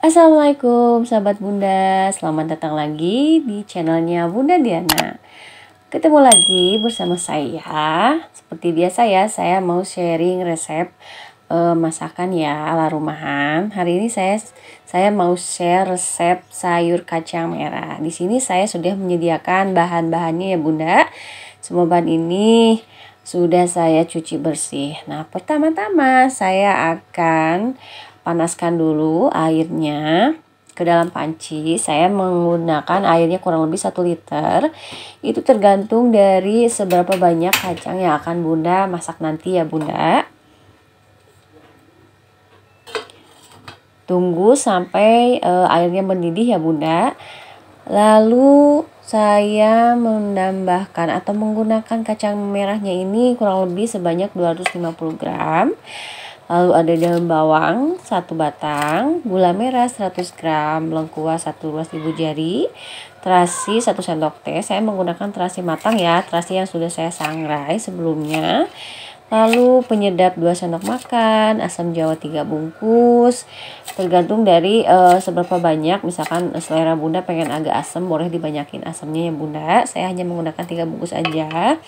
Assalamualaikum sahabat Bunda, selamat datang lagi di channelnya Bunda Diana. Ketemu lagi bersama saya. Seperti biasa ya, saya mau sharing resep masakan ya ala rumahan. Hari ini saya mau share resep sayur kacang merah. Di sini saya sudah menyediakan bahan-bahannya ya Bunda. Semua bahan ini sudah saya cuci bersih. Nah, pertama-tama saya akan panaskan dulu airnya ke dalam panci. Saya menggunakan airnya kurang lebih 1 liter. Itu tergantung dari seberapa banyak kacang yang akan Bunda masak nanti ya Bunda. Tunggu sampai airnya mendidih ya Bunda. Lalu saya menambahkan atau menggunakan kacang merahnya ini kurang lebih sebanyak 250 gram. Lalu ada daun bawang 1 batang, gula merah 100 gram, lengkuas 1 ruas ibu jari, terasi 1 sendok teh. Saya menggunakan terasi matang ya, terasi yang sudah saya sangrai sebelumnya. Lalu penyedap 2 sendok makan, asam jawa 3 bungkus. Tergantung dari seberapa banyak, misalkan selera Bunda pengen agak asam, boleh dibanyakin asamnya ya Bunda. Saya hanya menggunakan 3 bungkus aja,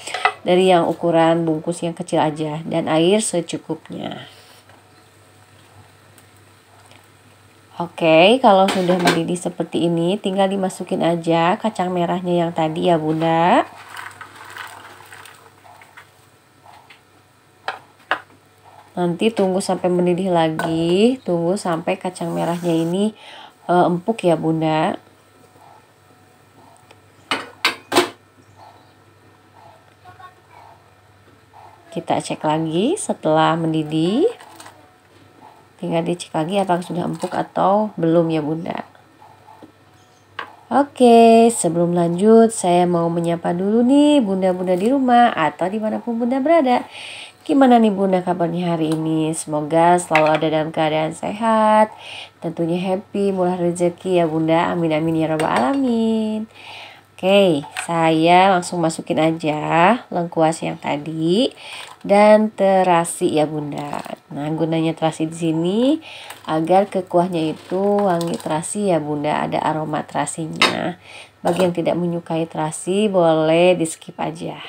dari yang ukuran bungkus yang kecil aja, dan air secukupnya. Oke, kalau sudah mendidih seperti ini, tinggal dimasukin aja kacang merahnya yang tadi ya Bunda. Nanti tunggu sampai mendidih lagi, tunggu sampai kacang merahnya ini empuk ya Bunda. Kita cek lagi setelah mendidih. Tinggal dicek lagi apakah sudah empuk atau belum ya Bunda. Oke, sebelum lanjut saya mau menyapa dulu nih bunda-bunda di rumah atau dimanapun Bunda berada. Gimana nih Bunda kabarnya hari ini? Semoga selalu ada dalam keadaan sehat, tentunya happy, murah rezeki ya Bunda. Amin amin ya rabbal alamin. Oke, saya langsung masukin aja lengkuas yang tadi dan terasi ya Bunda. Nah, gunanya terasi di sini agar ke kuahnya itu wangi terasi ya Bunda, ada aroma terasinya. Bagi yang tidak menyukai terasi boleh di skip aja.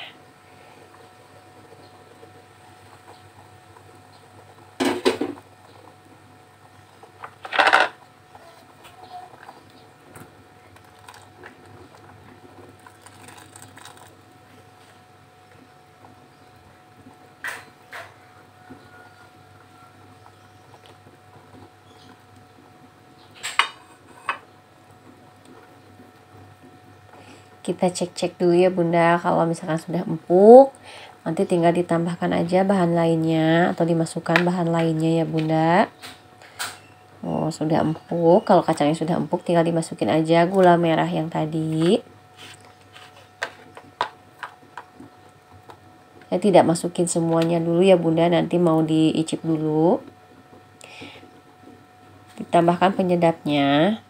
Kita cek-cek dulu ya Bunda, kalau misalkan sudah empuk, nanti tinggal ditambahkan aja bahan lainnya atau dimasukkan bahan lainnya ya Bunda. Oh, sudah empuk. Kalau kacangnya sudah empuk, tinggal dimasukin aja gula merah yang tadi. Saya tidak masukin semuanya dulu ya Bunda, nanti mau diicip dulu. Ditambahkan penyedapnya.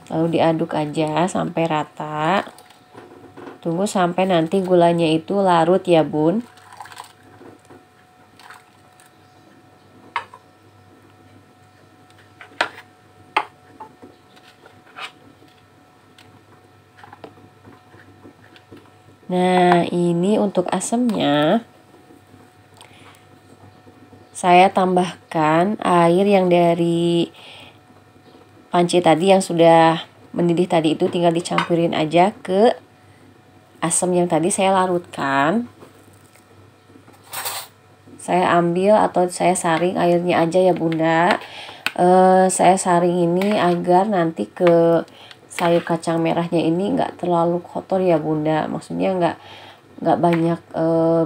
Lalu diaduk aja sampai rata. Tunggu sampai nanti gulanya itu larut ya Bun. Nah, ini untuk asamnya saya tambahkan air yang dari panci tadi yang sudah mendidih tadi, itu tinggal dicampurin aja ke asam yang tadi saya larutkan. Saya ambil atau saya saring airnya aja ya Bunda. Saya saring ini agar nanti ke sayur kacang merahnya ini nggak terlalu kotor ya Bunda. Maksudnya nggak banyak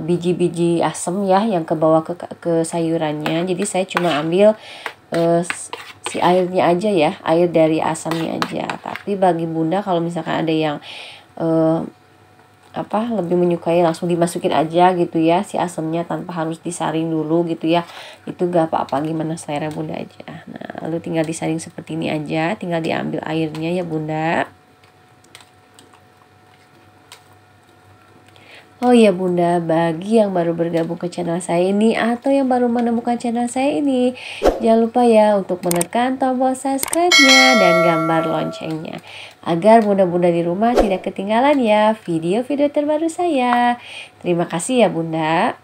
biji-biji asam ya yang ke bawah ke sayurannya. Jadi saya cuma ambil si airnya aja ya, air dari asamnya aja. Tapi bagi Bunda kalau misalkan ada yang lebih menyukai langsung dimasukin aja gitu ya si asamnya tanpa harus disaring dulu gitu ya, itu gak apa-apa, gimana selera Bunda aja. Nah, lalu tinggal disaring seperti ini aja, tinggal diambil airnya ya Bunda. Oh iya Bunda, bagi yang baru bergabung ke channel saya ini atau yang baru menemukan channel saya ini, jangan lupa ya untuk menekan tombol subscribe-nya dan gambar loncengnya. Agar bunda-bunda di rumah tidak ketinggalan ya video-video terbaru saya. Terima kasih ya Bunda.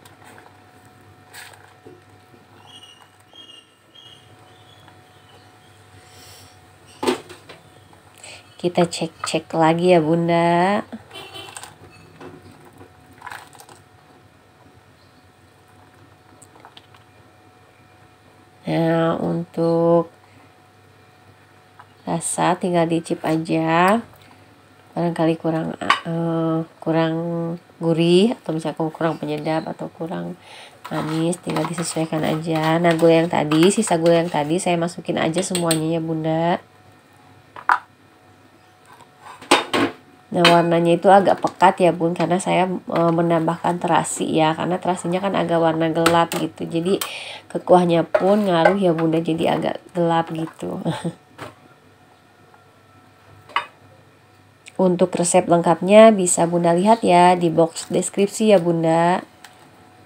Kita cek-cek lagi ya Bunda. Nah, untuk rasa tinggal dicip aja. Barangkali kurang gurih atau misalkan kurang penyedap atau kurang manis, tinggal disesuaikan aja. Nah, sisa gula yang tadi saya masukin aja semuanya ya Bunda. Nah, warnanya itu agak pekat ya Bun, karena saya menambahkan terasi ya, karena terasinya kan agak warna gelap gitu. Jadi ke kuahnya pun ngaruh ya Bunda, jadi agak gelap gitu. Untuk resep lengkapnya bisa Bunda lihat ya di box deskripsi ya Bunda.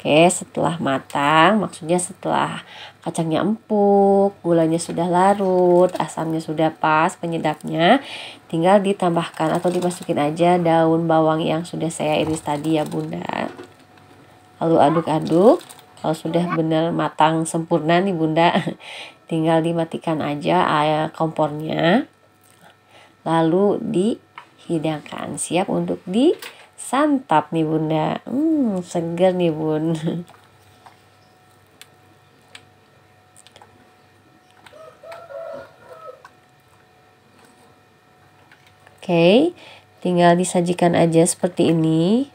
Oke, setelah matang, maksudnya setelah kacangnya empuk, gulanya sudah larut, asamnya sudah pas, penyedapnya, tinggal ditambahkan atau dimasukin aja daun bawang yang sudah saya iris tadi ya Bunda. Lalu aduk-aduk, kalau sudah benar matang sempurna nih Bunda, tinggal dimatikan aja air kompornya. Lalu dihidangkan, siap untuk disantap nih Bunda. Seger nih Bun. Oke, tinggal disajikan aja seperti ini.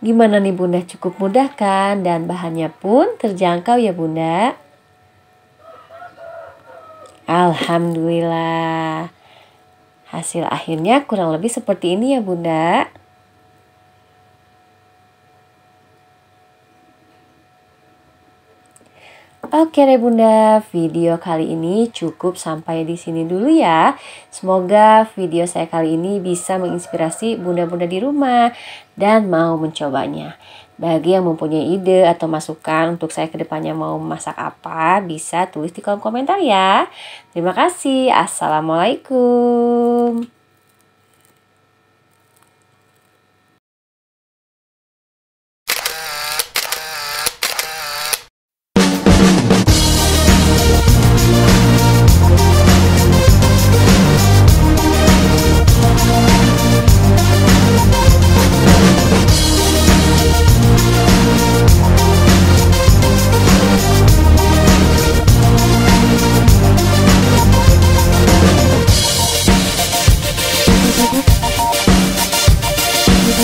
Gimana nih Bunda, cukup mudah kan? Dan bahannya pun terjangkau ya Bunda. Alhamdulillah. Hasil akhirnya kurang lebih seperti ini ya Bunda. Oke deh Bunda, video kali ini cukup sampai di sini dulu ya. Semoga video saya kali ini bisa menginspirasi bunda-bunda di rumah dan mau mencobanya. Bagi yang mempunyai ide atau masukan untuk saya kedepannya mau masak apa, bisa tulis di kolom komentar ya. Terima kasih. Assalamualaikum.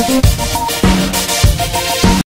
Thank you.